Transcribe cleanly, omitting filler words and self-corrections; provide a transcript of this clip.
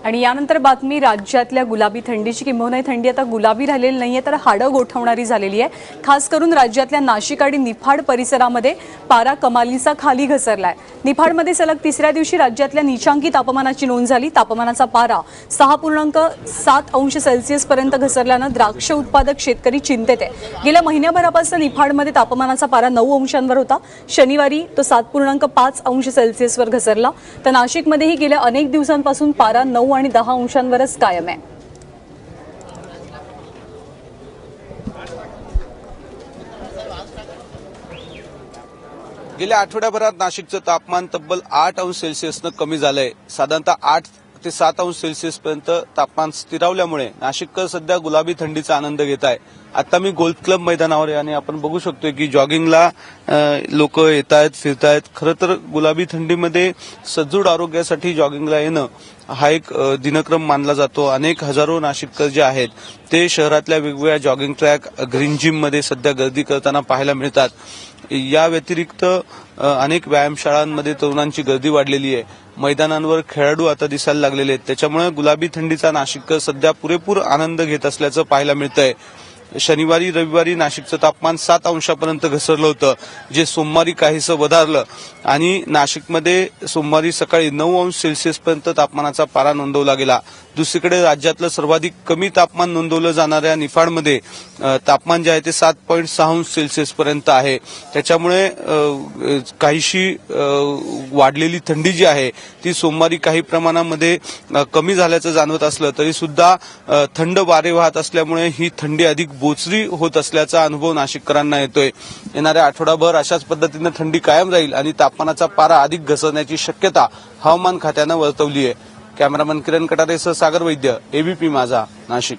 आणि यानंतर बातमी राज्यातल्या गुलाबी थंडीची, किंबहुना ही थंडी आता गुलाबी राहिलेली नाहीये तर हाडं गोठवणारी झालेली आहे। खास करून राज्यातल्या नाशिक आणि निफाड परिसरामध्ये पारा कमालीचा खाली घसरलाय। निफाडमध्ये सलग तिसऱ्या दिवशी राज्यातल्या नीचांकी तापमानाची नोंद झाली। तापमानाचा पारा 6.7 अंश सेल्सिअस पर्यंत घसरल्यानं द्राक्ष उत्पादक शेतकरी चिंतेत आहे। गेल्या महिन्याभरापासून निफाडमध्ये तापमानाचा पारा 9 अंशांवर होता। शनिवारी तो 7.5 अंश सेल्सिअसवर घसरला, तर नाशिकमध्येही गेल्या अनेक दिवसांपासून पारा 9 आणि 10 अंशांवरच कायम आहे। गेल्या आठवड्याभरात नाशिकचं तापमान तब्बल 8 अंश सेल्सिअसनं कमी झालंय। साधारणतः 8 ते 7 अंश सेल्सिअस पर्यंत तापमान स्थिरावल्यामुळे नाशिककर सध्या गुलाबी थंडीचा आनंद घेत आहे। आता मी गोल्फ क्लब मैदानावर आहे आणि आपण बघू शकतोय की जॉगिंगला लोक येत आहेत, फिरतायत। खरं तर गुलाबी थंडीमध्ये सदृढ आरोग्यासाठी जॉगिंगला येणं हा एक दिनक्रम मानला जातो। अनेक हजारो नाशिककर जे आहेत ते शहरातल्या वेगवेगळ्या जॉगिंग ट्रॅक, ग्रीन जिम मध्ये सध्या गर्दी करताना पाहायला मिळतात। या व्यतिरिक्त अनेक व्यायामशाळांमध्ये तरुणांची गर्दी वाढलेली आहे। मैदानांवर खेळाडू आता दिसायला लागलेले आहेत। त्याच्यामुळे गुलाबी थंडीचा नाशिककर सध्या पुरेपूर आनंद घेत असल्याचं पाहायला मिळतंय। शनिवारी रविवारी नाशिकचं तापमान 7 अंशापर्यंत घसरलं होतं, जे सोमवारी काहीसं वधारलं आणि नाशिकमध्ये सोमवारी सकाळी 9 अंश सेल्सिअस पर्यंत तापमानाचा पारा नोंदवला गेला। दुसरीकडे राज्यातलं सर्वाधिक कमी तापमान नोंदवलं जाणाऱ्या निफाडमध्ये तापमान जे आहे ते 7.6 अंश सेल्सिअस पर्यंत आहे। त्याच्यामुळे काहीशी वाढलेली थंडी जी आहे ती सोमवारी काही प्रमाणामध्ये कमी झाल्याचं जाणवत असलं तरी सुद्धा थंड वारे वाहत असल्यामुळे ही थंडी अधिक बोचरी होत असल्याचा अनुभव नाशिककरांना येतोय। येणाऱ्या आठवडाभर अशाच पद्धतीने थंडी कायम राहील आणि तापमानाचा पारा अधिक घसरण्याची शक्यता हवामान खात्यानं वर्तवली आहे। कॅमेरामन किरण कटारेसह सागर वैद्य, एबीपी माझा, नाशिक।